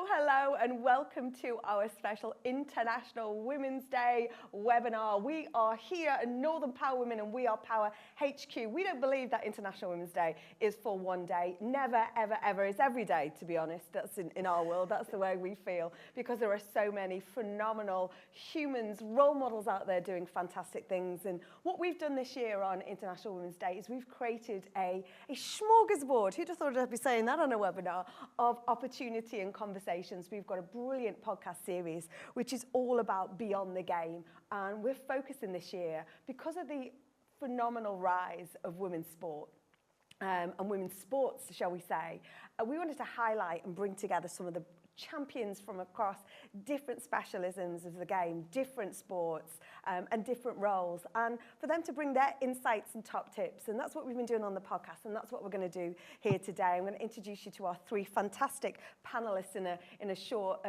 Hello, and welcome to our special International Women's Day webinar. We are here at Northern Power Women and We Are Power HQ. We don't believe that International Women's Day is for one day. Never, ever, ever. It's every day, to be honest. That's in our world. That's the way we feel, because there are so many phenomenal humans, role models out there doing fantastic things. And what we've done this year on International Women's Day is we've created a smorgasbord. Who'd have thought I'd be saying that on a webinar? Of opportunity and conversations. We've got a brilliant podcast series which is all about beyond the game, and we're focusing this year because of the phenomenal rise of women's sport and women's sports, shall we say. We wanted to highlight and bring together some of the champions from across different specialisms of the game, different sports and different roles, and for them to bring their insights and top tips. And that's what we've been doing on the podcast, and that's what we're going to do here today. I'm going to introduce you to our three fantastic panelists in a short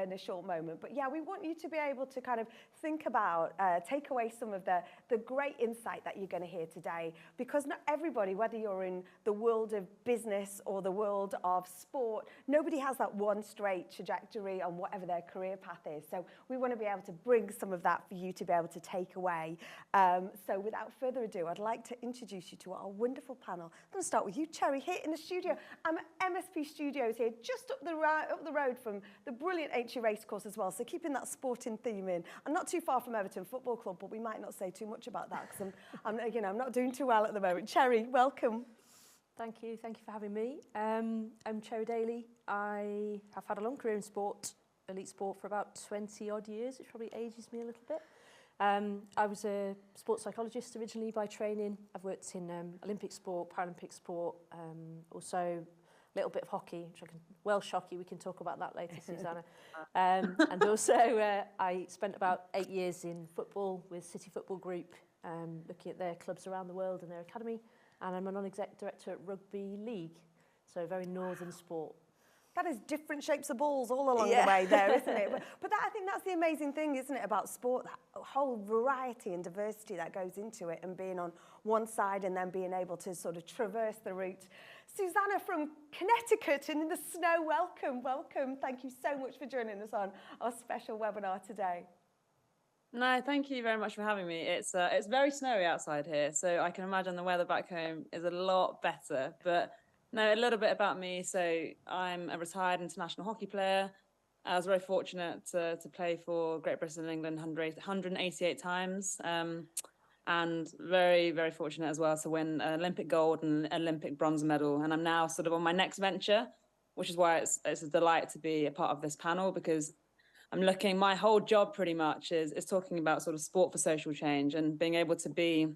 moment. But yeah, we want you to be able to kind of think about, take away some of the great insight that you're going to hear today, because not everybody, whether you're in the world of business or the world of sport, nobody has that one straight trajectory on whatever their career path is. So we want to be able to bring some of that for you to be able to take away. So without further ado, I'd like to introduce you to our wonderful panel. I'm going to start with you, Cherrie, here in the studio. I'm at MSP Studios here, just up the road from the brilliant Archie racecourse as well. So keeping that sporting theme in. I'm not too far from Everton Football Club, but we might not say too much about that because I'm not doing too well at the moment. Cherrie, welcome. Thank you for having me. I'm Cherrie Daley. I have had a long career in sport, elite sport, for about 20 odd years, which probably ages me a little bit. I was a sports psychologist originally by training. I've worked in Olympic sport, Paralympic sport, also a little bit of hockey, Welsh hockey, we can talk about that later, Susannah. And also I spent about 8 years in football with City Football Group, looking at their clubs around the world and their academy. And I'm a non-exec director at Rugby League, so a very northern sport. That is different shapes of balls all along the way there, isn't it? But I think that's the amazing thing, isn't it, about sport, that whole variety and diversity that goes into it, and being on one side and then being able to sort of traverse the route. Susannah from Connecticut and in the snow, welcome. Thank you so much for joining us on our special webinar today. No, thank you very much for having me. It's very snowy outside here, so I can imagine the weather back home is a lot better. But no, a little bit about me. So I'm a retired international hockey player. I was very fortunate to play for Great Britain and England 188 times, and very, very fortunate as well to win an Olympic gold and an Olympic bronze medal. And I'm now sort of on my next venture, which is why it's a delight to be a part of this panel, because my whole job pretty much is talking about sort of sport for social change, and being able to be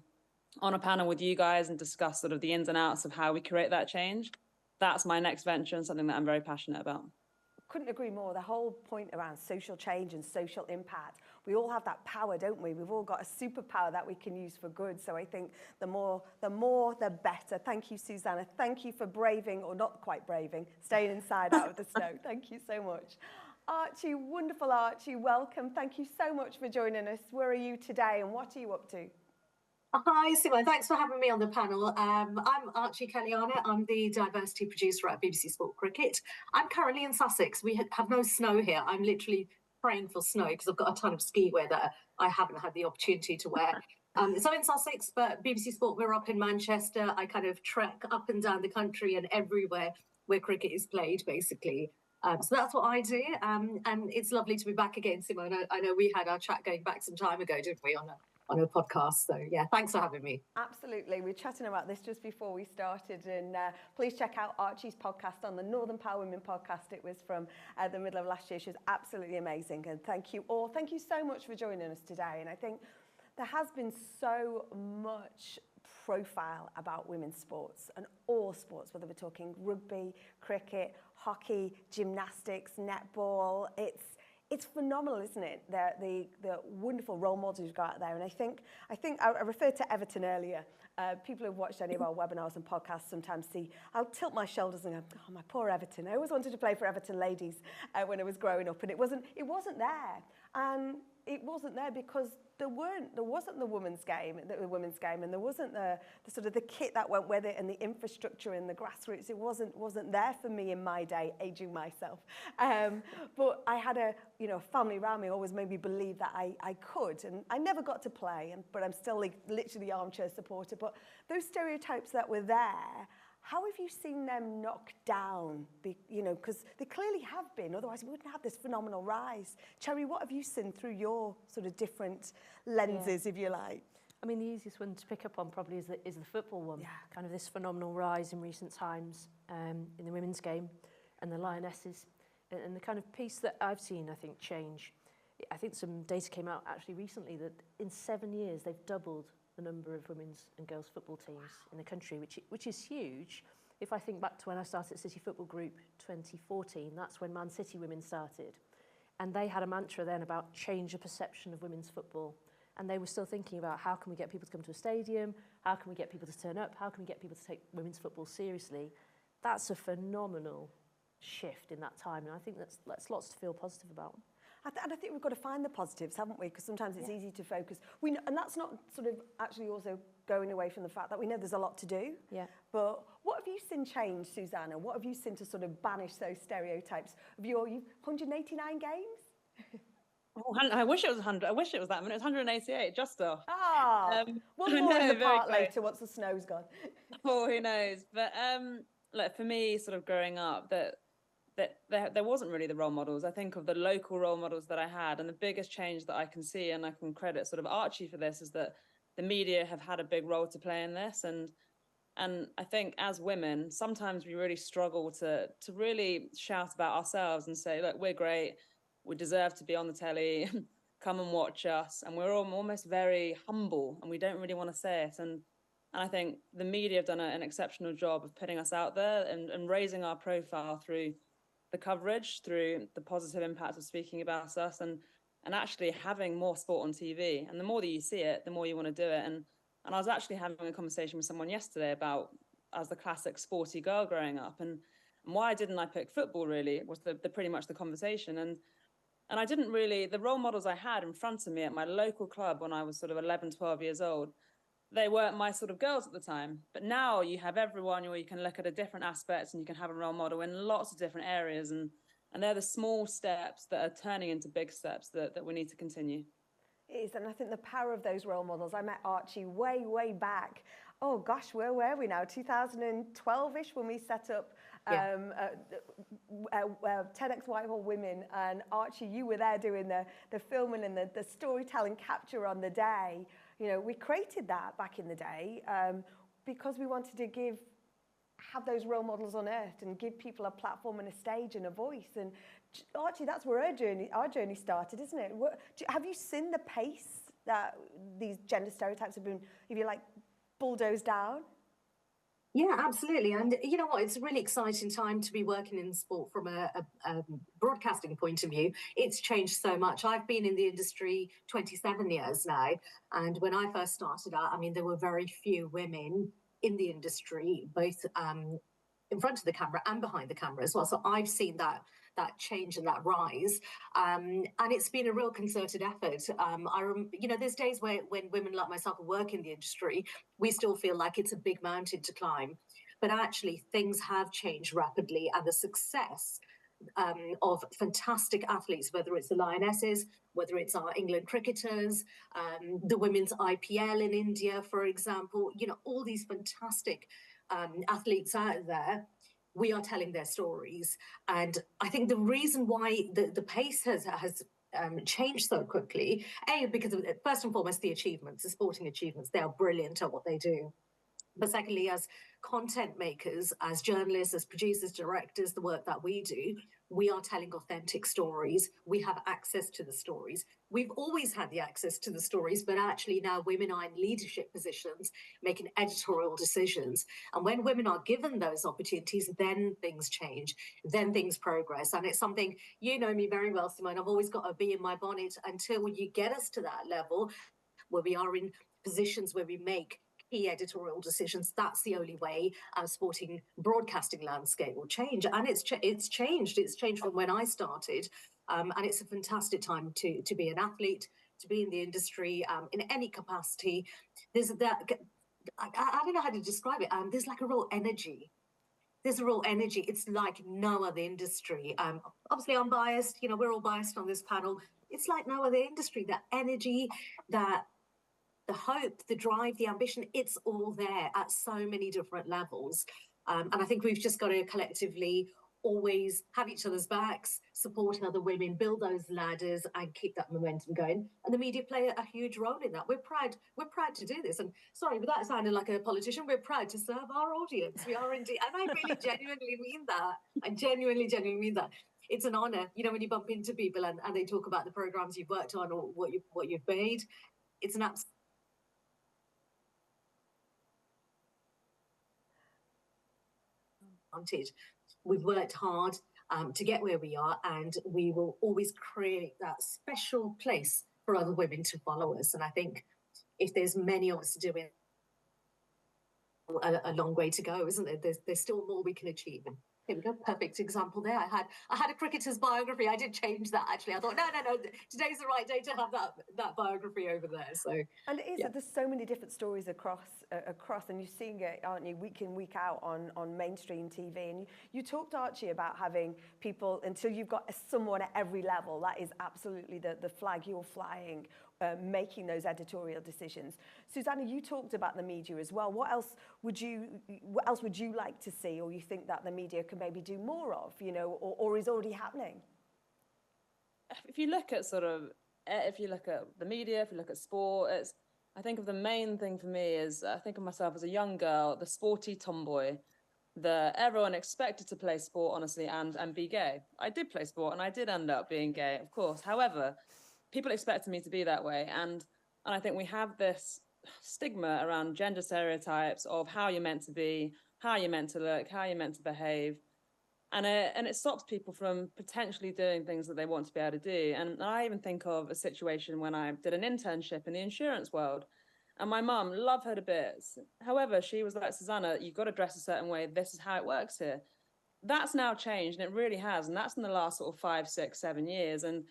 on a panel with you guys and discuss sort of the ins and outs of how we create that change. That's my next venture and something that I'm very passionate about. Couldn't agree more. The whole point around social change and social impact, we all have that power, don't we? We've all got a superpower that we can use for good. So I think the more, the better. Thank you, Susannah. Thank you for braving, or not quite braving, staying inside out of the snow. Thank you so much. Archie, wonderful Archie, welcome. Thank you so much for joining us. Where are you today and what are you up to? Hi, Simone. Thanks for having me on the panel. I'm Archie Kalyana. I'm the diversity producer at BBC Sport Cricket. I'm currently in Sussex. We have no snow here. I'm literally praying for snow because I've got a ton of ski wear that I haven't had the opportunity to wear. So in Sussex, but BBC Sport, we're up in Manchester. I kind of trek up and down the country and everywhere where cricket is played, basically. So that's what I do, and it's lovely to be back again, Simone. I know we had our chat going back some time ago, didn't we, on a podcast? So yeah, thanks for having me. Absolutely, we were chatting about this just before we started, and please check out Archie's podcast on the Northern Power Women podcast. It was from the middle of last year. She was absolutely amazing, and thank you all. Thank you so much for joining us today. And I think there has been so much profile about women's sports and all sports, whether we're talking rugby, cricket, hockey, gymnastics, netball. It's phenomenal, isn't it? The wonderful role models you've got out there. And I think I referred to Everton earlier. People who've watched any of our webinars and podcasts sometimes see, I'll tilt my shoulders and go, oh, my poor Everton. I always wanted to play for Everton ladies when I was growing up, and it wasn't there. And it wasn't there because there wasn't the women's game, and there wasn't the sort of the kit that went with it and the infrastructure and the grassroots. It wasn't there for me in my day, aging myself. But I had a family around me always made me believe that I could, and I never got to play, but I'm still literally the armchair supporter. But those stereotypes that were there, how have you seen them knocked down? Because they clearly have been, otherwise we wouldn't have this phenomenal rise. Cherrie, what have you seen through your sort of different lenses, if you like? I mean, the easiest one to pick up on probably is the football one. Yeah. Kind of this phenomenal rise in recent times in the women's game and the Lionesses. And the kind of piece that I've seen, I think, change. I think some data came out actually recently that in 7 years they've doubled the number of women's and girls football teams in the country, which is huge. If I think back to when I started at City Football Group 2014, that's when Man City Women started. And they had a mantra then about change the perception of women's football. And they were still thinking about how can we get people to come to a stadium? How can we get people to turn up? How can we get people to take women's football seriously? That's a phenomenal shift in that time. And I think that's lots to feel positive about. And I think we've got to find the positives, haven't we? Because sometimes it's easy to focus. And that's not sort of actually also going away from the fact that we know there's a lot to do. Yeah. But what have you seen change, Susannah? What have you seen to sort of banish those stereotypes of you've 189 games? Oh, I wish it was 100. I wish it was that many. It was 188, just off. One more in the park later once the snow's gone. Oh, who knows? But look, for me, sort of growing up, that there wasn't really the role models. I think of the local role models that I had, and the biggest change that I can see, and I can credit sort of Archie for this, is that the media have had a big role to play in this. And I think as women, sometimes we really struggle to really shout about ourselves and say, look, we're great, we deserve to be on the telly, come and watch us. And we're almost very humble, and we don't really want to say it. And I think the media have done an exceptional job of putting us out there and raising our profile through the coverage, through the positive impact of speaking about us, and actually having more sport on TV. And the more that you see it, the more you want to do it. And I was actually having a conversation with someone yesterday about, as the classic sporty girl growing up, and why didn't I pick football, really, was the pretty much the conversation. And I didn't really, the role models I had in front of me at my local club when I was sort of 11, 12 years old, they weren't my sort of girls at the time. But now you have everyone where you can look at a different aspect, and you can have a role model in lots of different areas. And they're the small steps that are turning into big steps that we need to continue. It is, and I think the power of those role models. I met Archie way back. Oh gosh, where were we now? 2012-ish when we set up 10X Whitehall Women, and Archie, you were there doing the filming and the storytelling capture on the day. We created that back in the day because we wanted to have those role models unearthed and give people a platform and a stage and a voice. And Archie, that's where our journey started, isn't it? Have you seen the pace that these gender stereotypes have been, if you like, bulldozed down? Yeah, absolutely. And you know what? It's a really exciting time to be working in sport from a broadcasting point of view. It's changed so much. I've been in the industry 27 years now. And when I first started out, I mean, there were very few women in the industry, both in front of the camera and behind the camera as well. So I've seen that change and that rise. And it's been a real concerted effort. There's days when women like myself who work in the industry, we still feel like it's a big mountain to climb. But actually, things have changed rapidly, and the success of fantastic athletes, whether it's the Lionesses, whether it's our England cricketers, the women's IPL in India, for example, all these fantastic athletes out there, we are telling their stories. And I think the reason why the pace has changed so quickly, because of, first and foremost, the achievements, the sporting achievements, they are brilliant at what they do. But secondly, as content makers, as journalists, as producers, directors, the work that we do, we are telling authentic stories. We have access to the stories. We've always had the access to the stories, but actually now women are in leadership positions, making editorial decisions. And when women are given those opportunities, then things change, then things progress. And it's something, you know me very well, Simone, I've always got to be in my bonnet until you get us to that level where we are in positions where we make key editorial decisions. That's the only way our sporting broadcasting landscape will change. And it's changed. It's changed from when I started. And it's a fantastic time to be an athlete, to be in the industry, in any capacity. There's that, I don't know how to describe it. There's like a real energy. There's a real energy. It's like no other industry. Obviously, I'm biased. You know, we're all biased on this panel. It's like no other industry. That energy, that the hope, the drive, the ambition, it's all there at so many different levels. And I think we've just got to collectively always have each other's backs, support other women, build those ladders and keep that momentum going. And the media play a huge role in that. We're proud to do this. And sorry, but that sounded like a politician. We're proud to serve our audience. We are indeed. And I really genuinely mean that. I genuinely mean that. It's an honor, you know, when you bump into people and they talk about the programs you've worked on or what you've made. It's an absolute advantage. We've worked hard to get where we are, and we will always create that special place for other women to follow us. And I think if there's many of us doing a long way to go, isn't there? There's still more we can achieve. And here we go, perfect example there. I had a cricketer's biography. I did change that actually. I thought, no, today's the right day to have that biography over there. So and it is, there's so many different stories across, and you're seeing it, aren't you, week in, week out on mainstream TV. And you talked, Archie, about having people, until you've got someone at every level. That is absolutely the flag you're flying, making those editorial decisions. Susannah, you talked about the media as well. What else would you like to see, or you think that the media can maybe do more of, you know, or is already happening? If you look at the media, if you look at sport, I think of the main thing for me is I think of myself as a young girl, the sporty tomboy, everyone expected to play sport, honestly, and be gay. I did play sport and I did end up being gay, of course. However, people expected me to be that way. And I think we have this stigma around gender stereotypes of how you're meant to be, how you're meant to look, how you're meant to behave. And it stops people from potentially doing things that they want to be able to do. And I even think of a situation when I did an internship in the insurance world. And my mum, love her to bits. However, she was like, Susannah, you've got to dress a certain way. This is how it works here. That's now changed, and it really has. And that's in the last sort of 5, 6, 7 years. And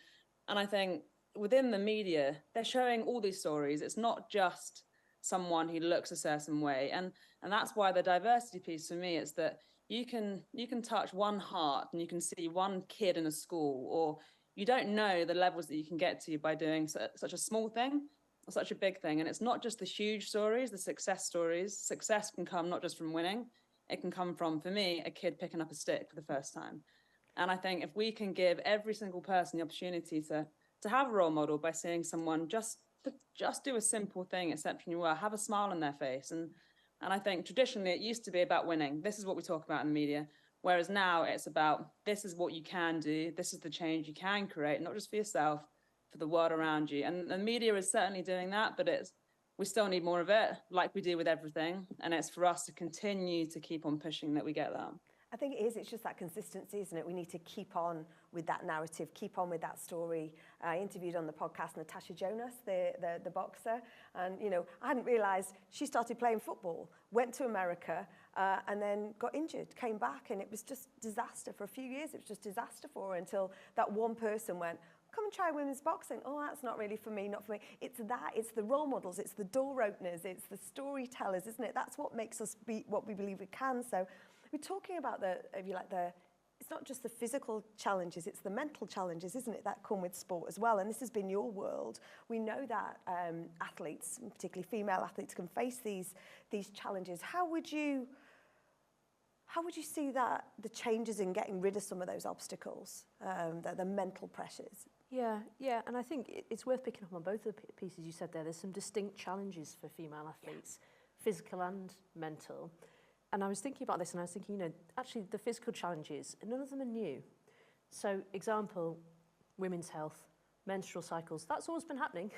I think within the media, they're showing all these stories. It's not just someone who looks a certain way. And that's why the diversity piece for me is that you can touch one heart and you can see one kid in a school, or you don't know the levels that you can get to by doing such a small thing or such a big thing. And it's not just the huge stories, the success stories. Success can come not just from winning. It can come from, for me, a kid picking up a stick for the first time. And I think if we can give every single person the opportunity to have a role model by seeing someone just do a simple thing exceptionally well, have a smile on their face. And I think traditionally it used to be about winning. This is what we talk about in the media. Whereas now it's about, this is what you can do. This is the change you can create, not just for yourself, for the world around you. And the media is certainly doing that, but we still need more of it, like we do with everything. And it's for us to continue to keep on pushing that we get that. I think it is. It's just that consistency, isn't it? We need to keep on with that narrative, keep on with that story. I interviewed on the podcast Natasha Jonas, the boxer, and you know, I hadn't realised she started playing football, went to America, and then got injured, came back, and it was just disaster for a few years. It was just disaster for her until that one person went, come and try women's boxing. Oh, that's not really for me, not for me. It's the role models, it's the door openers, it's the storytellers, isn't it? That's what makes us be what we believe we can. So we're talking about it's not just the physical challenges, it's the mental challenges, isn't it, that come with sport as well. And this has been your world. We know that athletes, particularly female athletes, can face these challenges. How would you see that, the changes in getting rid of some of those obstacles, the mental pressures? Yeah, and I think it's worth picking up on both of the pieces you said there. There's some distinct challenges for female athletes, physical and mental. And I was thinking about this, and I was thinking, you know, actually the physical challenges, none of them are new. So, example, women's health, menstrual cycles, that's always been happening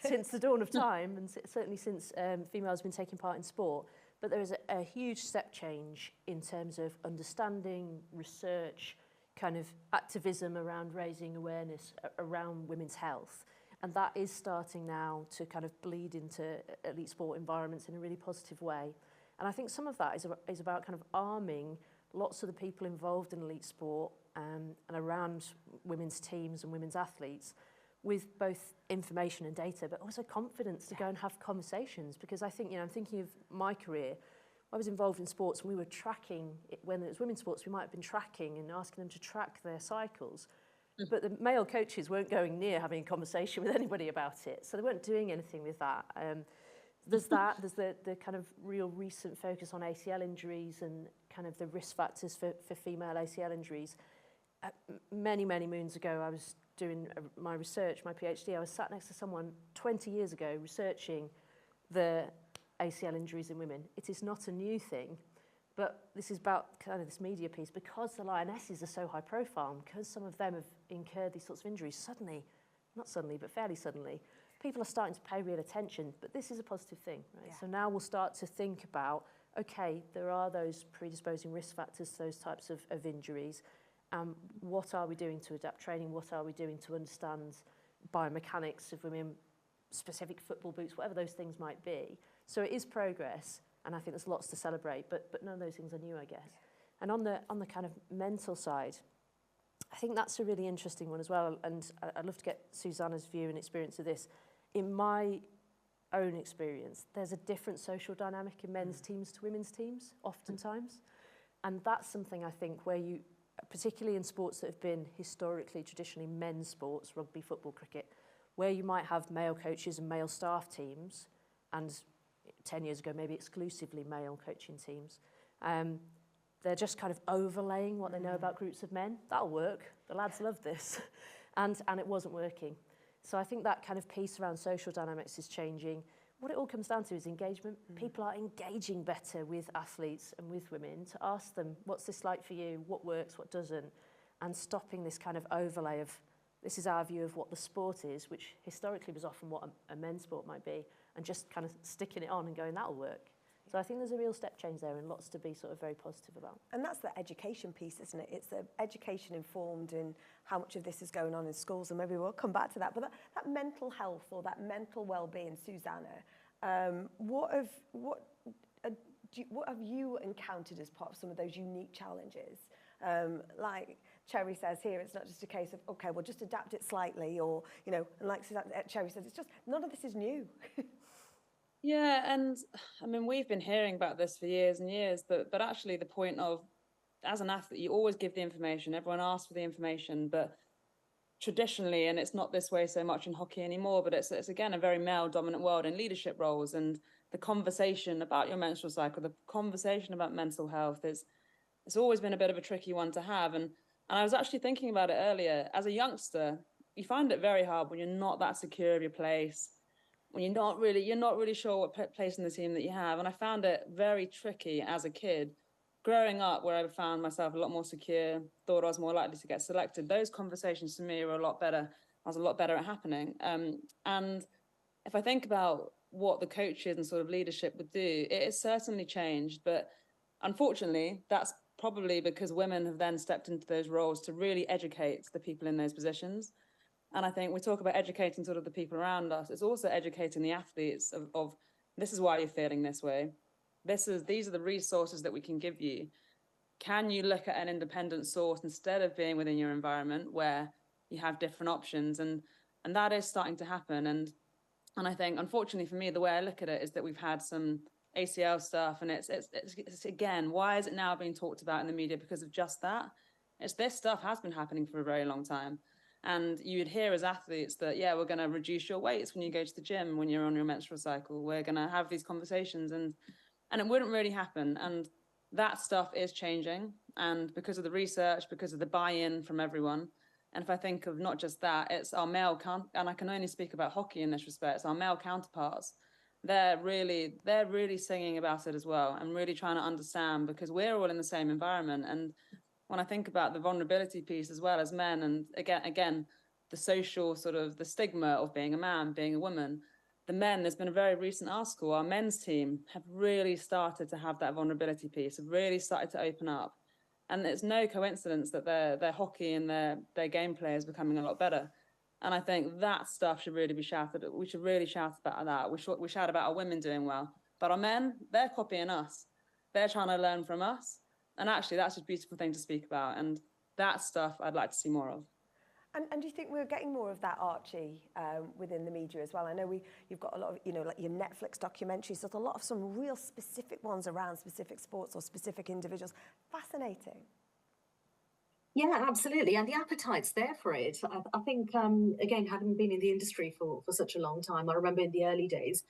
since the dawn of time, and certainly since females have been taking part in sport. But there is a huge step change in terms of understanding, research, kind of activism around raising awareness around women's health. And that is starting now to kind of bleed into elite sport environments in a really positive way. And I think some of that is about kind of arming lots of the people involved in elite sport and around women's teams and women's athletes with both information and data, but also confidence to go and have conversations. Because I think, I'm thinking of my career. I was involved in sports and we were tracking, when it was women's sports, we might have been tracking and asking them to track their cycles. But the male coaches weren't going near having a conversation with anybody about it. So they weren't doing anything with that. There's the kind of real recent focus on ACL injuries and kind of the risk factors for female ACL injuries. Many moons ago, I was doing my research, my PhD. I was sat next to someone 20 years ago researching the ACL injuries in women. It is not a new thing, but this is about kind of this media piece. Because the Lionesses are so high profile, and because some of them have incurred these sorts of injuries, not suddenly, but fairly suddenly, people are starting to pay real attention. But this is a positive thing, right? Yeah. So now we'll start to think about, okay, there are those predisposing risk factors to those types of injuries. What are we doing to adapt training? What are we doing to understand biomechanics of women, specific football boots, whatever those things might be? So it is progress, and I think there's lots to celebrate, but none of those things are new, I guess. And on the kind of mental side, I think that's a really interesting one as well, and I'd love to get Susannah's view and experience of this. In my own experience, there's a different social dynamic in men's teams to women's teams, oftentimes. And that's something I think where you, particularly in sports that have been historically, traditionally men's sports, rugby, football, cricket, where you might have male coaches and male staff teams, and 10 years ago, maybe exclusively male coaching teams, they're just kind of overlaying what they know about groups of men. That'll work. The lads love this. And it wasn't working. So I think that kind of piece around social dynamics is changing. What it all comes down to is engagement. People are engaging better with athletes and with women to ask them, what's this like for you? What works, what doesn't? And stopping this kind of overlay of, this is our view of what the sport is, which historically was often what a men's sport might be, and just kind of sticking it on and going, that'll work. So I think there's a real step change there and lots to be sort of very positive about. And that's the education piece, isn't it? It's the education informed in how much of this is going on in schools, and maybe we'll come back to that. But that mental health or that mental well-being, Susannah, what have you encountered as part of some of those unique challenges? Like Cherrie says here, it's not just a case of, okay, we'll just adapt it slightly, or, and like Cherrie says, it's just, none of this is new. Yeah, and I mean, we've been hearing about this for years and years, but actually the point of, as an athlete, you always give the information, everyone asks for the information, but traditionally, and it's not this way so much in hockey anymore, but it's again a very male-dominant world in leadership roles, and the conversation about your menstrual cycle, the conversation about mental health it's always been a bit of a tricky one to have. And I was actually thinking about it earlier. As a youngster, you find it very hard when you're not that secure of your place, when you're not really sure what place in the team that you have. And I found it very tricky as a kid. Growing up, where I found myself a lot more secure, thought I was more likely to get selected, those conversations to me were a lot better. I was a lot better at happening. And if I think about what the coaches and sort of leadership would do, it has certainly changed. But unfortunately, that's probably because women have then stepped into those roles to really educate the people in those positions. And I think we talk about educating sort of the people around us. It's also educating the athletes of this is why you're feeling this way. These are the resources that we can give you. Can you look at an independent source instead of being within your environment where you have different options? And that is starting to happen. And I think, unfortunately for me, the way I look at it is that we've had some ACL stuff, and it's again, why is it now being talked about in the media? Because of just that. This stuff has been happening for a very long time. And you'd hear as athletes that, yeah, we're going to reduce your weights when you go to the gym, when you're on your menstrual cycle. We're going to have these conversations, and it wouldn't really happen. And that stuff is changing. And because of the research, because of the buy-in from everyone. And if I think of not just that, it's our male and I can only speak about hockey in this respect, it's our male counterparts. They're really singing about it as well, and really trying to understand, because we're all in the same environment. And when I think about the vulnerability piece as well as men, and again, the social sort of the stigma of being a man, being a woman, the men, there's been a very recent article, our men's team have really started to have that vulnerability piece, have really started to open up. And it's no coincidence that their hockey and their gameplay is becoming a lot better. And I think that stuff should really be shouted. We should really shout about that. We shout about our women doing well. But our men, they're copying us. They're trying to learn from us. And actually, that's a beautiful thing to speak about. And that stuff I'd like to see more of. And do you think we're getting more of that, Archie, within the media as well? I know you've got a lot of, you know, like your Netflix documentaries. There's a lot of some real specific ones around specific sports or specific individuals. Fascinating. Yeah, absolutely. And the appetite's there for it. I think, again, having been in the industry for such a long time, I remember in the early days,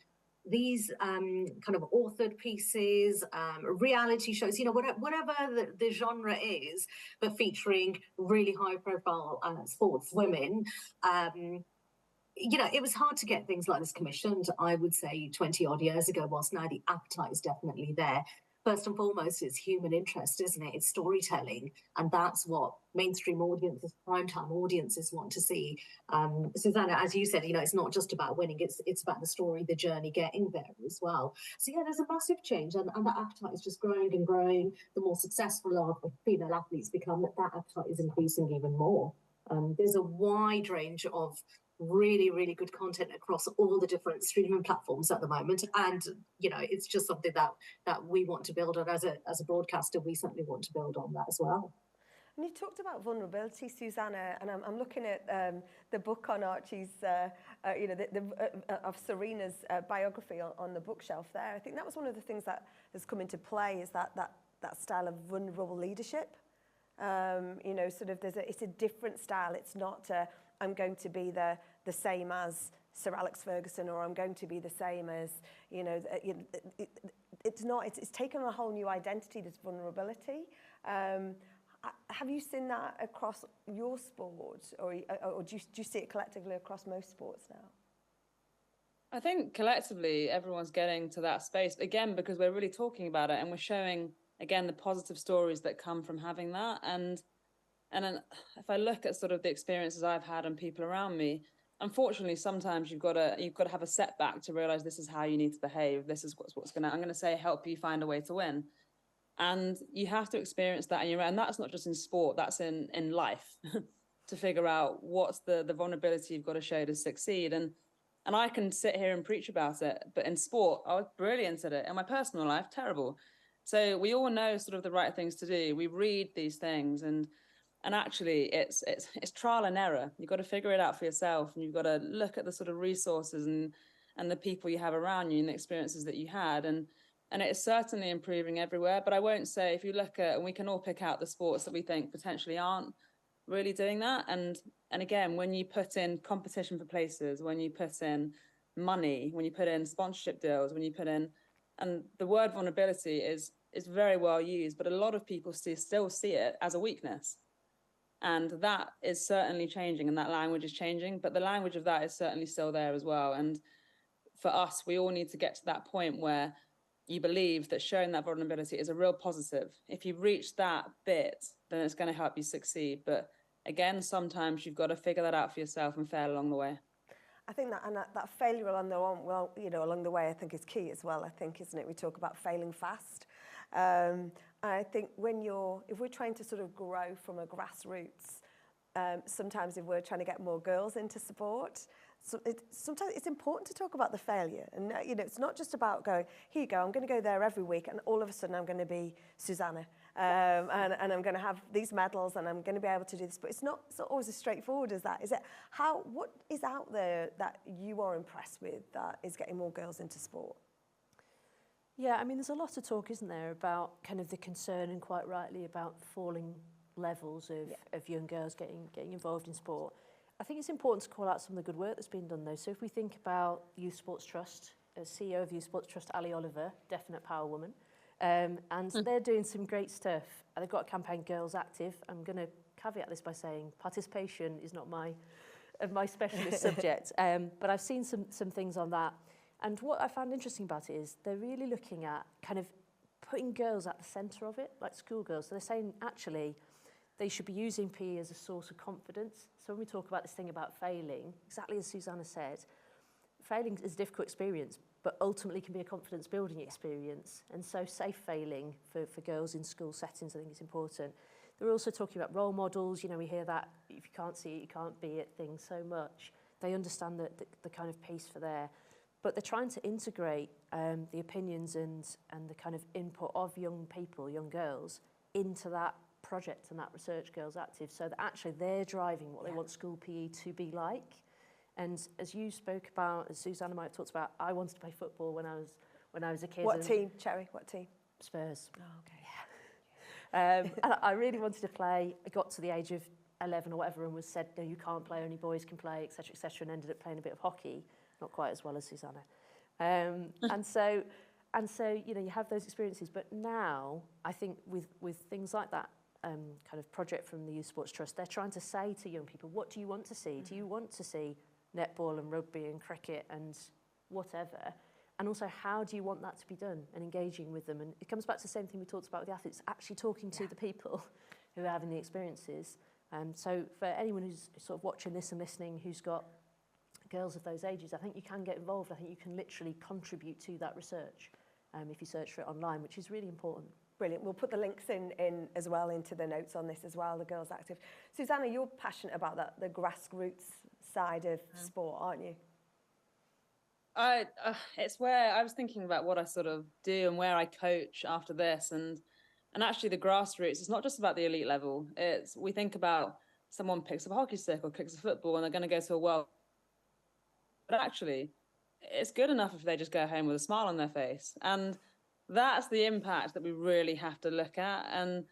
these kind of authored pieces, reality shows, you know, whatever the genre is, but featuring really high profile sports women, you know, it was hard to get things like this commissioned, I would say 20 odd years ago, whilst now the appetite is definitely there. First and foremost, it's human interest, isn't it? It's storytelling. And that's what mainstream audiences, primetime audiences want to see. Susannah, as you said, you know, it's not just about winning, it's about the story, the journey getting there as well. So yeah, there's a massive change, and that appetite is just growing and growing. The more successful our female athletes become, that appetite is increasing even more. There's a wide range of really, really good content across all the different streaming platforms at the moment, and you know, it's just something that we want to build on as a broadcaster. We certainly want to build on that as well. And you talked about vulnerability, Susannah, and I'm looking at the book on Archie's, you know, of Serena's biography on the bookshelf there. I think that was one of the things that has come into play, is that style of vulnerable leadership. You know, sort of it's a different style. It's not I'm going to be the same as Sir Alex Ferguson, or I'm going to be the same as, you know, it's not, it's taken on a whole new identity, this vulnerability. Have you seen that across your sport, or do you see it collectively across most sports now? I think collectively everyone's getting to that space, again, because we're really talking about it and we're showing, again, the positive stories that come from having that. And then if I look at sort of the experiences I've had and people around me, unfortunately, sometimes you've got to have a setback to realize this is how you need to behave. This is what's going to, I'm going to say, help you find a way to win. And you have to experience that, and that's not just in sport, that's in life, to figure out what's the vulnerability you've got to show to succeed. And I can sit here and preach about it, but in sport, I was brilliant at it. In my personal life, terrible. So we all know sort of the right things to do. We read these things, and actually it's trial and error. You've got to figure it out for yourself, and you've got to look at the sort of resources and the people you have around you and the experiences that you had. And it's certainly improving everywhere. But I won't say, if you look at, and we can all pick out the sports that we think potentially aren't really doing that. And again, when you put in competition for places, when you put in money, when you put in sponsorship deals, when you put in, and the word vulnerability is very well used, but a lot of people still see it as a weakness. And that is certainly changing, and that language is changing, but the language of that is certainly still there as well. And for us, we all need to get to that point where you believe that showing that vulnerability is a real positive. If you reach that bit, then it's going to help you succeed. But again, sometimes you've got to figure that out for yourself and fail along the way. I think that failure along the way, I think is key as well. I think, isn't it? We talk about failing fast. I think if we're trying to sort of grow from a grassroots, sometimes if we're trying to get more girls into sport, sometimes it's important to talk about the failure. And you know, it's not just about going, here you go, I'm going to go there every week, and all of a sudden I'm going to be Susannah, and I'm going to have these medals, and I'm going to be able to do this. But it's not always as straightforward as that, is it? What is out there that you are impressed with that is getting more girls into sport? Yeah, I mean, there's a lot of talk, isn't there, about kind of the concern, and quite rightly, about falling levels of young girls getting involved in sport. I think it's important to call out some of the good work that's been done, though. So if we think about Youth Sports Trust, as CEO of Youth Sports Trust, Ali Oliver, definite power woman, and they're doing some great stuff. They've got a campaign, Girls Active. I'm going to caveat this by saying participation is not my specialist subject, but I've seen some things on that. And what I found interesting about it is they're really looking at kind of putting girls at the centre of it, like schoolgirls. So they're saying, actually, they should be using PE as a source of confidence. So when we talk about this thing about failing, exactly as Susannah said, failing is a difficult experience, but ultimately can be a confidence-building experience. And so safe failing for girls in school settings, I think, is important. They're also talking about role models. You know, we hear that if you can't see it, you can't be it thing so much. They understand the kind of piece for there. But they're trying to integrate the opinions and the kind of input of young people, young girls, into that project and that research Girls Active, so that actually they're driving what they want school PE to be like. And as you spoke about, as Susannah might have talked about, I wanted to play football when I was a kid. What team, Cherrie? What team? Spurs. Oh, okay. And I really wanted to play. I got to the age of 11 or whatever and was said, no, you can't play, only boys can play, etc., etc., and ended up playing a bit of hockey, not quite as well as Susannah. And so, you know, you have those experiences. But now, I think with things like that kind of project from the Youth Sports Trust, they're trying to say to young people, what do you want to see? Mm-hmm. Do you want to see netball and rugby and cricket and whatever? And also, how do you want that to be done and engaging with them? And it comes back to the same thing we talked about with the athletes, actually talking to the people who are having the experiences. So for anyone who's sort of watching this and listening who's got girls of those ages, I think you can get involved. I think you can literally contribute to that research if you search for it online, which is really important. Brilliant. We'll put the links in as well into the notes on this as well, the Girls Active. Susannah, you're passionate about that, the grassroots side of sport, aren't you? It's where I was thinking about what I sort of do and where I coach after this, and actually the grassroots, it's not just about the elite level. We think about someone picks up a hockey stick or kicks a football and they're going to go to a world, but actually it's good enough if they just go home with a smile on their face. And that's the impact that we really have to look at. And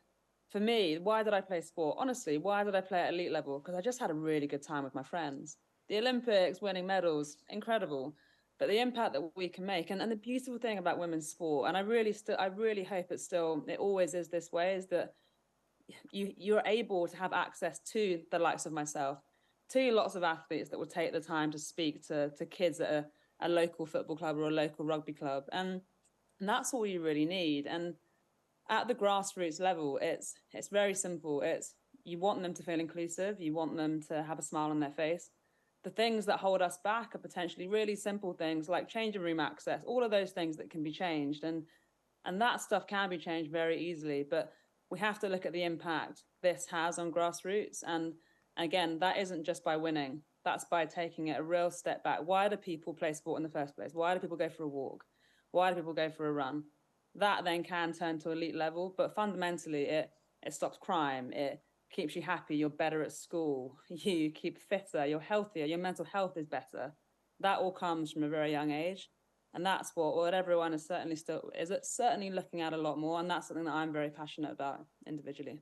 for me, why did I play sport? Honestly, why did I play at elite level? Because I just had a really good time with my friends. The Olympics, winning medals, incredible. But the impact that we can make, and the beautiful thing about women's sport, and I really hope it always is this way, is that you're able to have access to the likes of myself, to lots of athletes that will take the time to speak to kids at a local football club or a local rugby club. And that's all you really need. And at the grassroots level, it's very simple. You want them to feel inclusive. You want them to have a smile on their face. The things that hold us back are potentially really simple things like changing room access, all of those things that can be changed. And that stuff can be changed very easily. But we have to look at the impact this has on grassroots. And again, that isn't just by winning. That's by taking it a real step back. Why do people play sport in the first place? Why do people go for a walk? Why do people go for a run? That then can turn to elite level. But fundamentally, it stops crime. It keeps you happy, you're better at school, you keep fitter, you're healthier, your mental health is better. That all comes from a very young age. And that's what everyone is certainly looking at a lot more. And that's something that I'm very passionate about individually.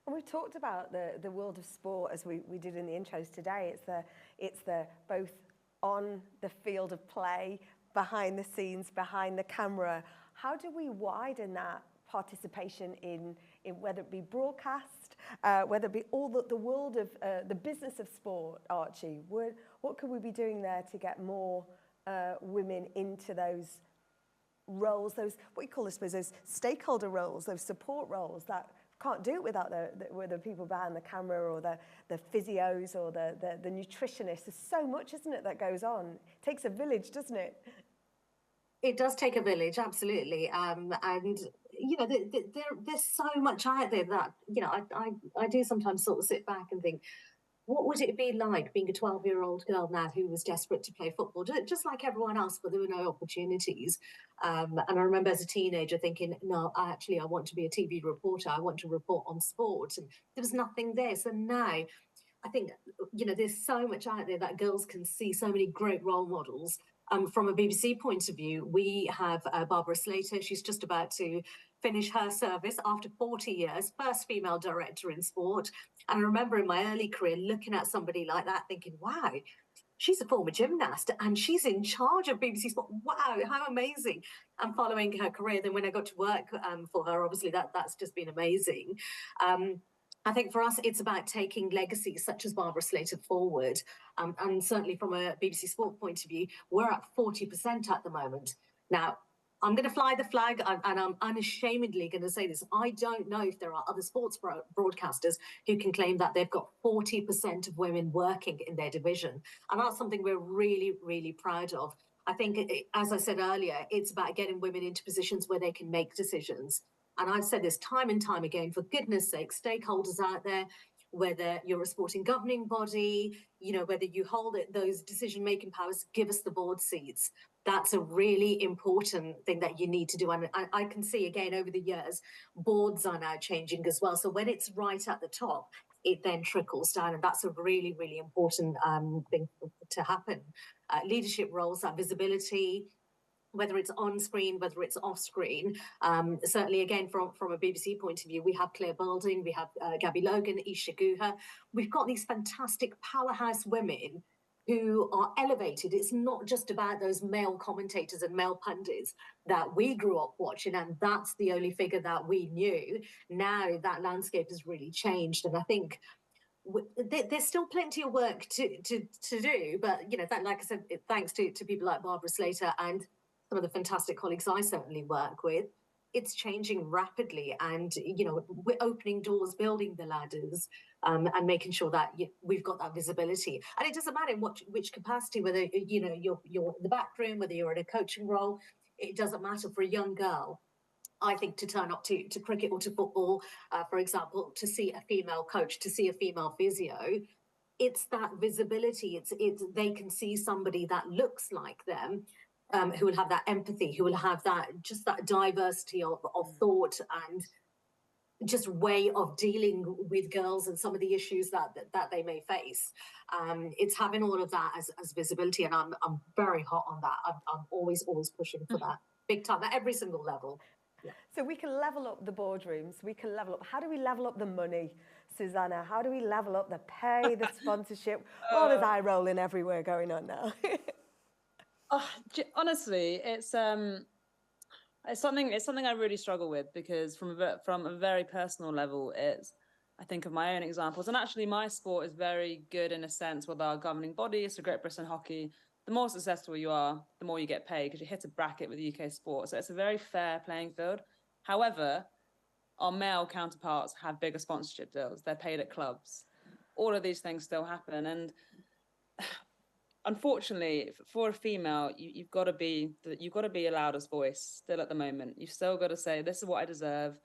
And we've talked about the world of sport as we did in the intros today. It's the both on the field of play, behind the scenes, behind the camera. How do we widen that participation in whether it be broadcast, whether it be all the world of the business of sport, Archie? What could we be doing there to get more women into those roles, those, what you call, I suppose, those stakeholder roles, those support roles that can't do it without the people behind the camera or the physios or the nutritionists? There's so much, isn't it, that goes on? It takes a village, doesn't it? It does take a village, absolutely. And, you know, there's so much out there that, you know, I do sometimes sort of sit back and think, what would it be like being a 12-year-old girl now who was desperate to play football, just like everyone else, but there were no opportunities? And I remember as a teenager thinking, no, I want to be a TV reporter. I want to report on sport. And there was nothing there. So now I think, you know, there's so much out there that girls can see, so many great role models. From a BBC point of view, we have Barbara Slater. She's just about to finish her service after 40 years, first female director in sport. And I remember in my early career looking at somebody like that thinking, wow, she's a former gymnast and she's in charge of BBC Sport. Wow, how amazing. And following her career, then when I got to work for her, obviously that's just been amazing. I think for us, it's about taking legacies such as Barbara Slater forward. And certainly from a BBC Sport point of view, we're at 40% at the moment. Now, I'm going to fly the flag, and I'm unashamedly going to say this. I don't know if there are other sports broadcasters who can claim that they've got 40% of women working in their division. And that's something we're really, really proud of. I think, as I said earlier, it's about getting women into positions where they can make decisions. And I've said this time and time again, for goodness sake, stakeholders out there, whether you're a sporting governing body, whether you hold those decision-making powers, give us the board seats. That's a really important thing that you need to do. And I can see, again, over the years, boards are now changing as well. So when it's right at the top, it then trickles down. And that's a really, really important thing to happen. Leadership roles, that visibility, whether it's on screen, whether it's off screen. Certainly, again, from a BBC point of view, we have Claire Balding, we have Gabby Logan, Isha Guha. We've got these fantastic powerhouse women who are elevated. It's not just about those male commentators and male pundits that we grew up watching, and that's the only figure that we knew. Now that landscape has really changed, and I think there's still plenty of work to do. But like I said, thanks to people like Barbara Slater and some of the fantastic colleagues I certainly work with, it's changing rapidly, and we're opening doors, building the ladders, and making sure that we've got that visibility. And it doesn't matter in which capacity, whether you're in the back room, whether you're in a coaching role. It doesn't matter for a young girl, I think, to turn up to cricket or to football, for example, to see a female coach, to see a female physio. It's that visibility. It's they can see somebody that looks like them. Who will have that empathy, who will have that diversity of thought and just way of dealing with girls and some of the issues that they may face. It's having all of that as visibility, and I'm very hot on that. I'm always pushing for that, big time, at every single level. Yeah. So we can level up the boardrooms, we can level up. How do we level up the money, Susannah? How do we level up the pay, the sponsorship? All this eye rolling everywhere going on now. Honestly, it's something I really struggle with, because from a very personal level, I think of my own examples, and actually my sport is very good in a sense with our governing body. So Great Britain Hockey, the more successful you are, the more you get paid, because you hit a bracket with UK sport. So it's a very fair playing field. However, our male counterparts have bigger sponsorship deals. They're paid at clubs. All of these things still happen, and unfortunately, for a female, you've got to be a loudest voice still at the moment. You've still got to say, this is what I deserve.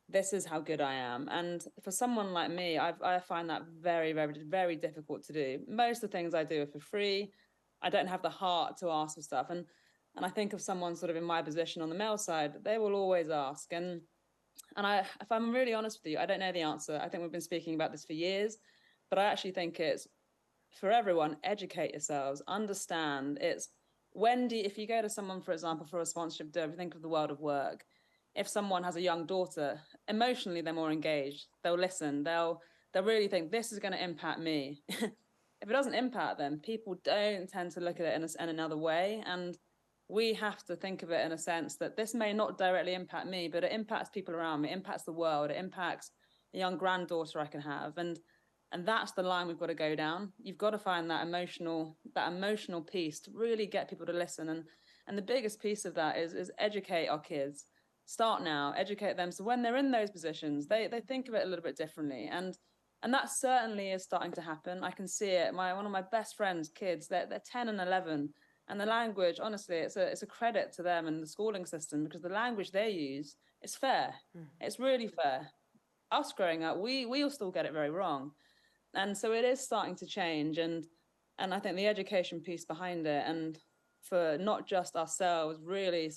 This is how good I am. And for someone like me, I find that very, very, very difficult to do. Most of the things I do are for free. I don't have the heart to ask for stuff. And I think of someone sort of in my position on the male side, they will always ask. And if I'm really honest with you, I don't know the answer. I think we've been speaking about this for years, but I actually think it's, for everyone, educate yourselves, understand. It's if you go to someone, for example, for a sponsorship deal, if you think of the world of work, if someone has a young daughter, emotionally they're more engaged. They'll listen. They'll really think, this is going to impact me. If it doesn't impact them, people don't tend to look at it in another way. And we have to think of it in a sense that this may not directly impact me, but it impacts people around me, it impacts the world, it impacts a young granddaughter I can have. And that's the line we've got to go down. You've got to find that emotional piece to really get people to listen. And the biggest piece of that is educate our kids. Start now, educate them. So when they're in those positions, they think of it a little bit differently. And that certainly is starting to happen. I can see it. One of my best friends' kids, they're 10 and 11. And the language, honestly, it's a credit to them and the schooling system, because the language they use is fair. It's really fair. Us growing up, we all still get it very wrong. And so it is starting to change, and I think the education piece behind it, and for not just ourselves, really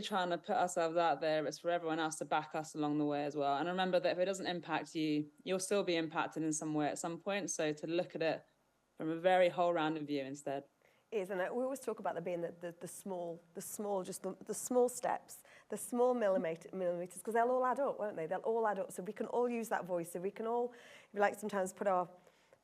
trying to put ourselves out there, it's for everyone else to back us along the way as well. And remember that if it doesn't impact you, you'll still be impacted in some way at some point. So to look at it from a very whole-rounded view instead. Isn't it? We always talk about there being the small steps, the small millimeters, because they'll all add up, won't they? They'll all add up. So we can all use that voice. So we can all, if you like, sometimes put our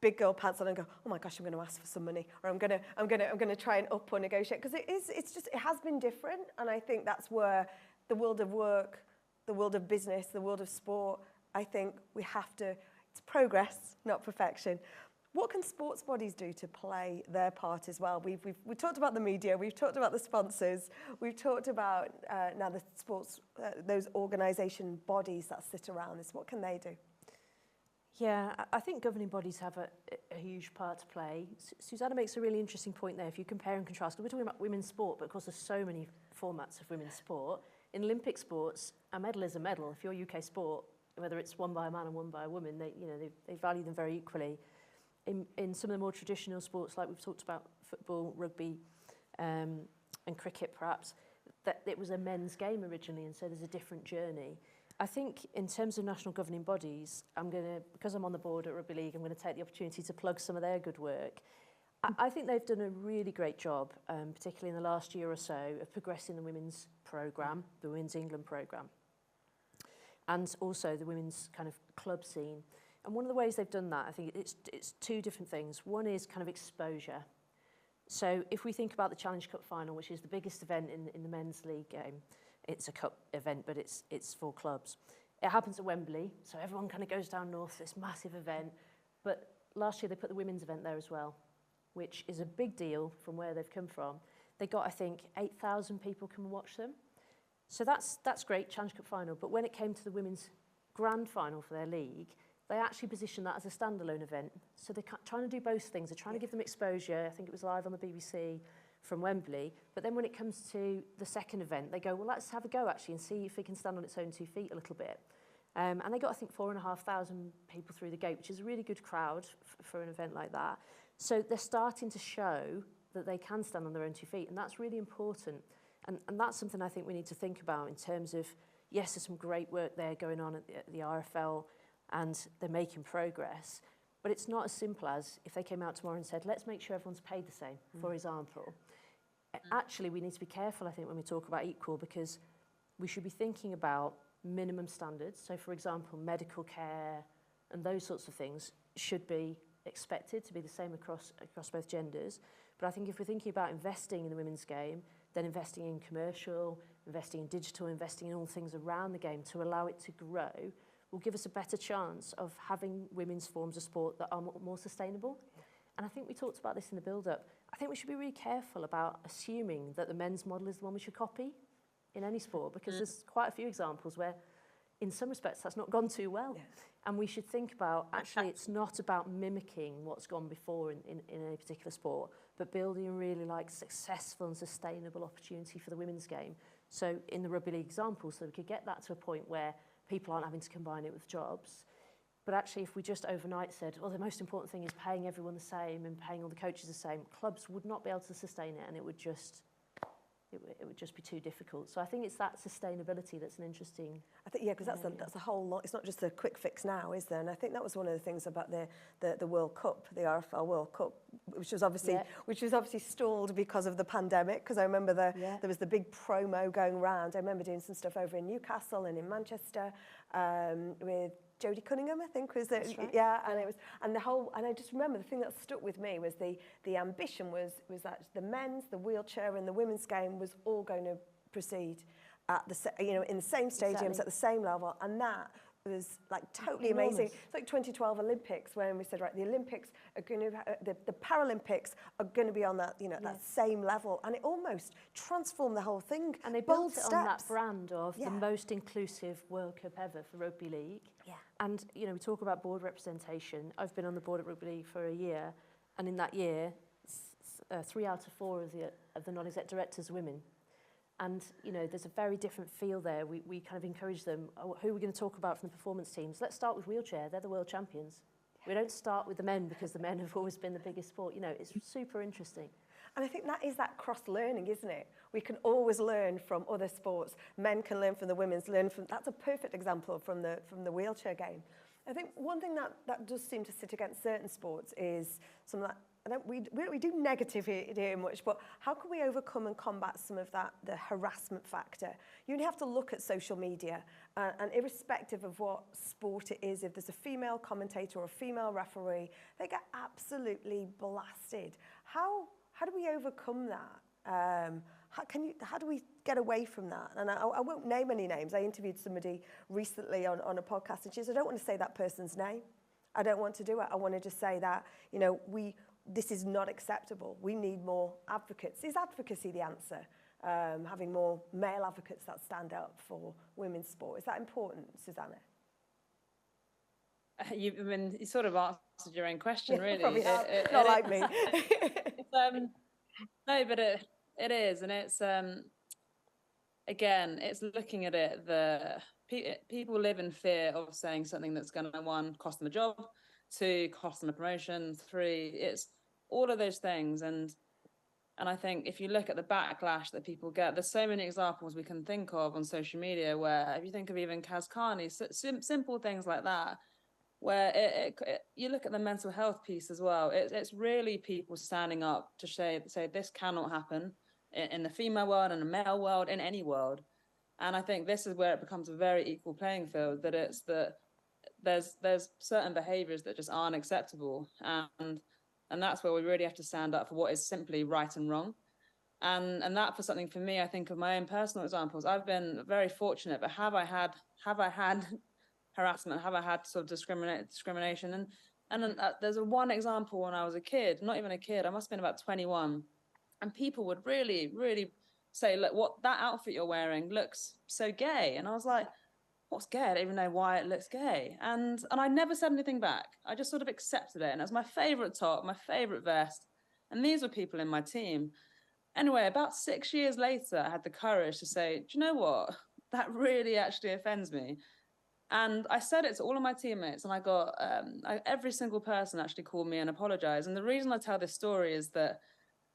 big girl pants on and go, oh my gosh, I'm going to ask for some money, or I'm going to try and up or negotiate, because it has been different. And I think that's where the world of work, the world of business, the world of sport, I think we have to. It's progress, not perfection. What can sports bodies do to play their part as well? We've talked about the media, we've talked about the sponsors, we've talked about now the sports, those organisation bodies that sit around this. What can they do? Yeah, I think governing bodies have a huge part to play. Susannah makes a really interesting point there. If you compare and contrast, because we're talking about women's sport, but of course there's so many formats of women's sport. In Olympic sports, a medal is a medal. If you're UK sport, whether it's one by a man and one by a woman, they value them very equally. In some of the more traditional sports, like we've talked about football, rugby, and cricket perhaps, that it was a men's game originally, and so there's a different journey. I think in terms of national governing bodies, because I'm on the board at Rugby League, I'm going to take the opportunity to plug some of their good work. I think they've done a really great job, particularly in the last year or so, of progressing the women's programme, the Women's England programme, and also the women's kind of club scene. And one of the ways they've done that, I think it's two different things. One is kind of exposure. So if we think about the Challenge Cup final, which is the biggest event in the men's league game, it's a cup event, but it's for clubs. It happens at Wembley, so everyone kind of goes down north to this massive event. But last year they put the women's event there as well, which is a big deal from where they've come from. They got, I think, 8,000 people come and watch them. So that's great, Challenge Cup final. But when it came to the women's grand final for their league, they actually positioned that as a standalone event. So they're trying to do both things. They're trying to give them exposure. I think it was live on the BBC from Wembley. But then when it comes to the second event, they go, well, let's have a go actually and see if it can stand on its own 2 feet a little bit. And they got, I think, 4,500 people through the gate, which is a really good crowd for an event like that. So they're starting to show that they can stand on their own 2 feet, and that's really important. And that's something I think we need to think about in terms of, yes, there's some great work there going on at the RFL, and they're making progress, but it's not as simple as if they came out tomorrow and said, let's make sure everyone's paid the same, for example. Actually, we need to be careful, I think, when we talk about equal, because we should be thinking about minimum standards. So, for example, medical care and those sorts of things should be expected to be the same across both genders. But I think if we're thinking about investing in the women's game, then investing in commercial, investing in digital, investing in all things around the game to allow it to grow will give us a better chance of having women's forms of sport that are more sustainable. And I think we talked about this in the build-up. I think we should be really careful about assuming that the men's model is the one we should copy in any sport, because there's quite a few examples where, in some respects, that's not gone too well. Yeah. And we should think about, actually, it's not about mimicking what's gone before in a particular sport, but building a really successful and sustainable opportunity for the women's game. So in the rugby league example, so we could get that to a point where people aren't having to combine it with jobs. But actually, if we just overnight said, well, the most important thing is paying everyone the same and paying all the coaches the same, clubs would not be able to sustain it, and it would just be too difficult. So I think it's that sustainability that's an interesting. I think because that's a whole lot. It's not just a quick fix now, is there? And I think that was one of the things about the World Cup, the RFL World Cup, which was obviously stalled because of the pandemic. Because I remember there was the big promo going around. I remember doing some stuff over in Newcastle and in Manchester with Jodie Cunningham, I think, was it? Right. Yeah, and I just remember the thing that stuck with me was the ambition was that the men's, the wheelchair, and the women's game was all going to proceed at in the same stadiums at the same level, and that was totally amazing. It's like 2012 Olympics when we said, right, the Olympics are going to, the Paralympics are going to be on that, that same level, and it almost transformed the whole thing. And they built it on that brand of the most inclusive World Cup ever for Rugby League. Yeah. And we talk about board representation. I've been on the board at Rugby League for a year, and in that year, 3 out of 4 of the non-exec directors are women. And, there's a very different feel there. We kind of encourage them, who are we going to talk about from the performance teams? Let's start with wheelchair. They're the world champions. We don't start with the men because the men have always been the biggest sport. It's super interesting. And I think that is that cross-learning, isn't it? We can always learn from other sports. Men can learn from the women's, that's a perfect example from the wheelchair game. I think one thing that does seem to sit against certain sports is some of that. We do negative here much, but how can we overcome and combat some of that, the harassment factor? You only have to look at social media, and irrespective of what sport it is, if there's a female commentator or a female referee, they get absolutely blasted. How do we overcome that? How do we get away from that? And I won't name any names. I interviewed somebody recently on a podcast, and she said, I don't want to say that person's name. I don't want to do it. I want to just say that, this is not acceptable. We need more advocates. Is advocacy the answer? Having more male advocates that stand up for women's sport. Is that important, Susannah? You sort of answered your own question, really. Probably not like me. No, but it is, and it's again, it's looking at it people live in fear of saying something that's going to, one, cost them a job, two, cost them a promotion, three, it's all of those things. And I think if you look at the backlash that people get, there's so many examples we can think of on social media where, if you think of even Kaz Khani, simple things like that, where you look at the mental health piece as well, it's really people standing up to say this cannot happen in the female world, in the male world, in any world. And I think this is where it becomes a very equal playing field, that it's that there's certain behaviors that just aren't acceptable. And that's where we really have to stand up for what is simply right and wrong. And that, for something, for me, I think of my own personal examples. I've been very fortunate, but have I had harassment? Have I had sort of discrimination? And there's one example when I was a kid, not even a kid, I must have been about 21, and people would really, really say, look, what that outfit you're wearing looks so gay. And I was like, what's gay? I don't even know why it looks gay. And I never said anything back. I just sort of accepted it. And it was my favorite top, my favorite vest. And these were people in my team. Anyway, about 6 years later, I had the courage to say, do you know what? That really actually offends me. And I said it to all of my teammates, and I got every single person actually called me and apologized. And the reason I tell this story is that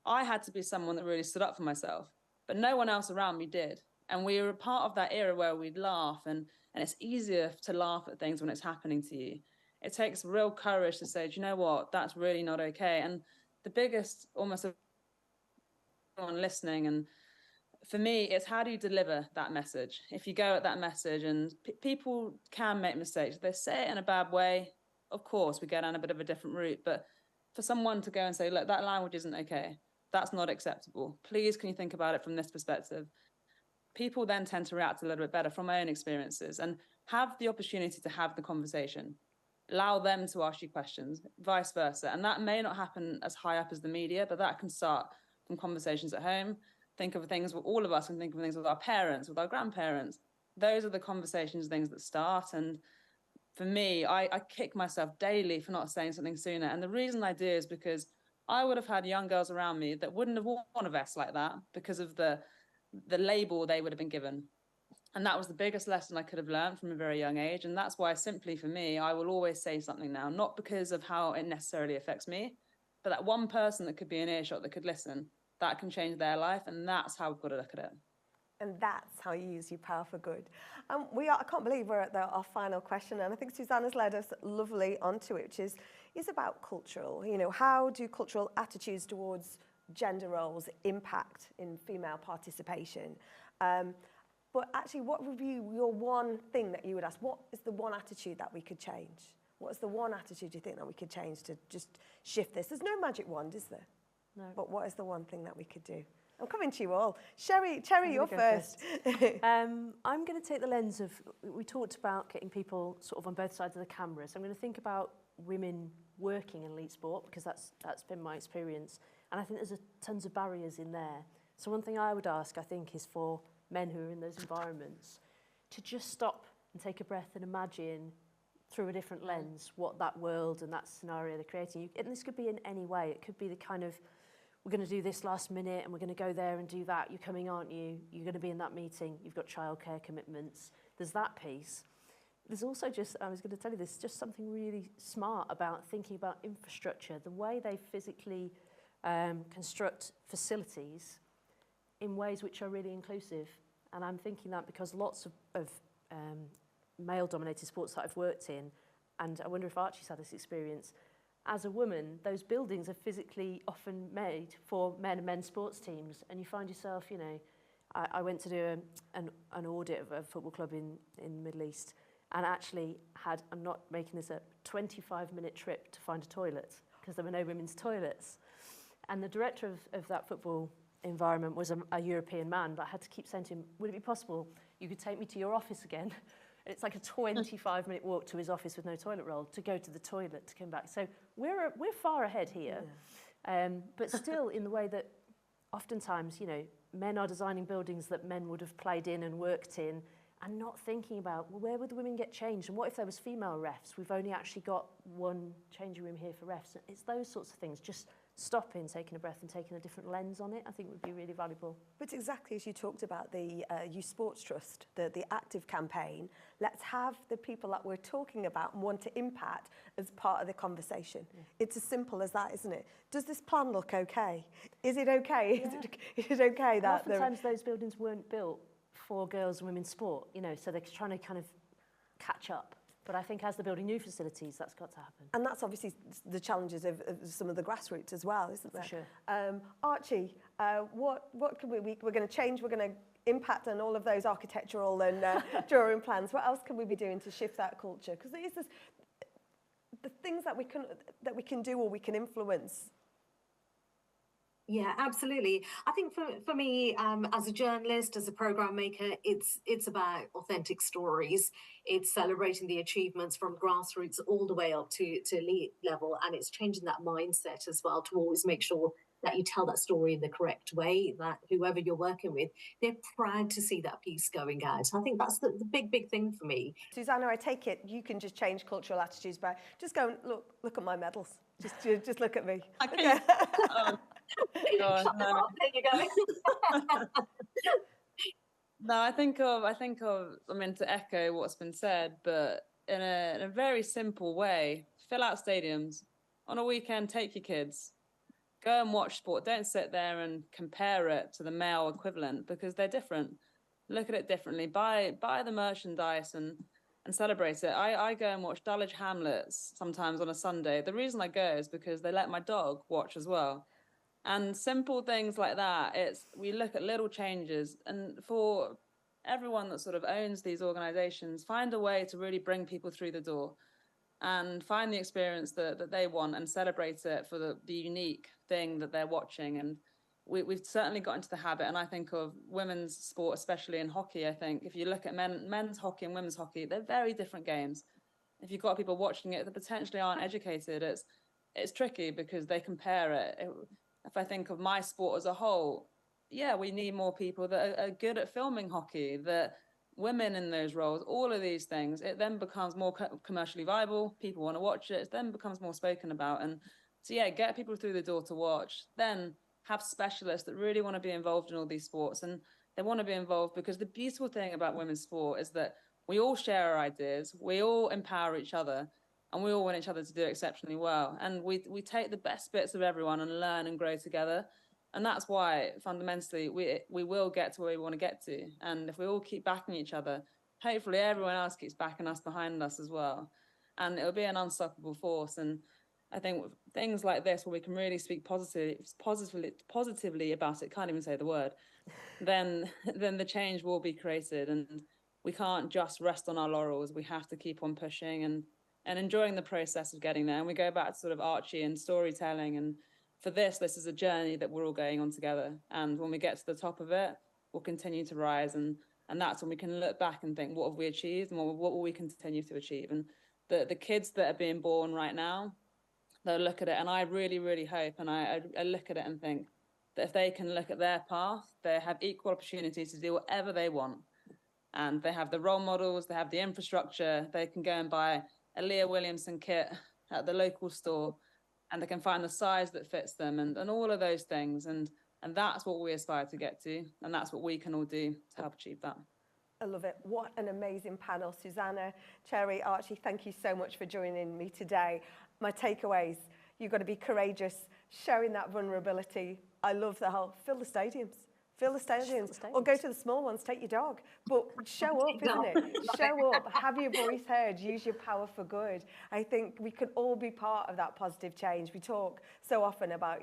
I had to be someone that really stood up for myself, but no one else around me did. And we were a part of that era where we'd laugh, and it's easier to laugh at things when it's happening to you. It takes real courage to say, do you know what? That's really not okay. And the biggest, almost everyone listening, and for me, it's how do you deliver that message? If you go at that message, and people can make mistakes, if they say it in a bad way, of course, we go down a bit of a different route. But for someone to go and say, look, that language isn't okay, that's not acceptable, please, can you think about it from this perspective? People then tend to react a little bit better from my own experiences, and have the opportunity to have the conversation. Allow them to ask you questions, vice versa. And that may not happen as high up as the media, but that can start from conversations at home. Think of things, all of us can think of things with our parents, with our grandparents. Those are the conversations, things that start. And for me, I kick myself daily for not saying something sooner. And the reason I do is because I would have had young girls around me that wouldn't have worn a vest like that because of the label they would have been given. And that was the biggest lesson I could have learned from a very young age. And that's why, simply for me, I will always say something now, not because of how it necessarily affects me, but that one person that could be an earshot that could listen, that can change their life. And that's how we've got to look at it. And that's how you use your power for good. I can't believe we're at our final question, and I think Susannah's led us lovely onto it, which is about cultural. You know, how do cultural attitudes towards gender roles impact in female participation? But actually, what would be your one thing that you would ask? What is the one attitude that we could change? What is the one attitude you think that we could change to just shift this? There's no magic wand, is there? No. But what is the one thing that we could do? I'm coming to you all. Cherrie, you're first. I'm going to take the lens of, we talked about getting people sort of on both sides of the camera. So I'm going to think about women working in elite sport, because that's been my experience. And I think there's tons of barriers in there. So one thing I would ask, I think, is for men who are in those environments to just stop and take a breath and imagine through a different lens what that world and that scenario they're creating. And this could be in any way. It could be the kind of, we're going to do this last minute and we're going to go there and do that. You're coming, aren't you? You're going to be in that meeting. You've got childcare commitments. There's that piece. There's also just, I was going to tell you this, just something really smart about thinking about infrastructure, the way they physically construct facilities in ways which are really inclusive. And I'm thinking that because lots of male-dominated sports that I've worked in, and I wonder if Archie's had this experience, as a woman, those buildings are physically often made for men and men's sports teams, and you find yourself, you know, I went to do an audit of a football club in the Middle East, and actually had, I'm not making this up, 25-minute trip to find a toilet, because there were no women's toilets. And the director of that football environment was a European man, but I had to keep saying to him, would it be possible you could take me to your office again? It's like a 25-minute walk to his office with no toilet roll to go to the toilet to come back. So we're far ahead here, but still in the way that oftentimes, you know, men are designing buildings that men would have played in and worked in, and not thinking about, well, where would the women get changed? And what if there was female refs? We've only actually got one changing room here for refs. It's those sorts of things, just stopping, taking a breath and taking a different lens on it, I think would be really valuable. But exactly as you talked about the Youth Sports Trust, the active campaign, let's have the people that we're talking about and want to impact as part of the conversation. Yeah. It's as simple as that, isn't it? Does this plan look okay? Is it okay? Yeah. Is it okay that... Oftentimes those buildings weren't built for girls and women's sport, you know, so they're trying to kind of catch up. But I think as they're building new facilities, that's got to happen. And that's obviously the challenges of some of the grassroots as well, isn't there? For sure. Archie, what can we're going to change, we're going to impact on all of those architectural and drawing plans. What else can we be doing to shift that culture? Because there is this, the things that we can do or we can influence. Yeah, absolutely. I think for me, as a journalist, as a program maker, it's about authentic stories. It's celebrating the achievements from grassroots all the way up to elite level, and it's changing that mindset as well to always make sure that you tell that story in the correct way, that whoever you're working with, they're proud to see that piece going out. I think that's the big thing for me. Susannah, I take it you can just change cultural attitudes by just going, look at my medals. Just look at me. Okay. God, no. There you go. No, I think of, I mean, to echo what's been said, but in a very simple way, fill out stadiums. On a weekend, take your kids. Go and watch sport. Don't sit there and compare it to the male equivalent because they're different. Look at it differently. Buy the merchandise and celebrate it. I go and watch Dulwich Hamlets sometimes on a Sunday. The reason I go is because they let my dog watch as well. And simple things like that, we look at little changes. And for everyone that sort of owns these organizations, find a way to really bring people through the door and find the experience that they want and celebrate it for the unique thing that they're watching. And we've certainly got into the habit. And I think of women's sport, especially in hockey, I think if you look at men's hockey and women's hockey, they're very different games. If you've got people watching it that potentially aren't educated, it's tricky because they compare it. If I think of my sport as a whole, yeah, we need more people that are good at filming hockey, that women in those roles, all of these things, it then becomes more commercially viable. People want to watch it. It then becomes more spoken about. And so, yeah, get people through the door to watch, then have specialists that really want to be involved in all these sports. And they want to be involved because the beautiful thing about women's sport is that we all share our ideas, we all empower each other, and we all want each other to do exceptionally well. And we take the best bits of everyone and learn and grow together. And that's why, fundamentally, we will get to where we want to get to. And if we all keep backing each other, hopefully everyone else keeps backing us behind us as well. And it'll be an unstoppable force. And I think things like this, where we can really speak positively about it, can't even say the word, then the change will be created. And we can't just rest on our laurels. We have to keep on pushing and enjoying the process of getting there. And we go back to sort of Archie and storytelling. And for this is a journey that we're all going on together. And when we get to the top of it, we'll continue to rise. And that's when we can look back and think, what have we achieved and what will we continue to achieve? And the kids that are being born right now, they'll look at it. And I really, really hope, and I look at it and think that if they can look at their path, they have equal opportunities to do whatever they want. And they have the role models, they have the infrastructure, they can go and buy a Leah Williamson kit at the local store, and they can find the size that fits them and all of those things. And that's what we aspire to get to. And that's what we can all do to help achieve that. I love it. What an amazing panel. Susannah, Cherrie, Archie, thank you so much for joining me today. My takeaways, you've got to be courageous, showing that vulnerability. I love the whole, fill the stadiums. Fill the stadiums, or go to the small ones, take your dog. But show up, isn't it? Show up, have your voice heard, use your power for good. I think we can all be part of that positive change. We talk so often about,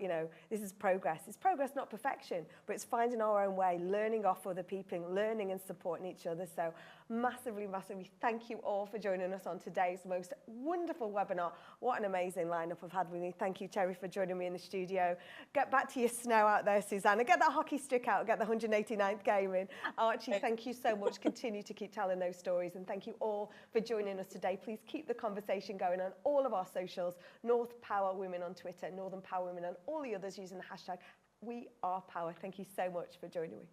this is progress. It's progress, not perfection, but it's finding our own way, learning off other people, learning and supporting each other. So massively, massively thank you all for joining us on today's most wonderful webinar. What an amazing lineup I've had with me. Thank you, Cherrie, for joining me in the studio. Get back to your snow out there, Susannah. Get that hockey stick out, get the 189th game in. Archie, thank you so much. Continue to keep telling those stories. And thank you all for joining us today. Please keep the conversation going on all of our socials. North Power Women on Twitter, Northern Power Women, and all the others using the hashtag We Are Power. Thank you so much for joining me.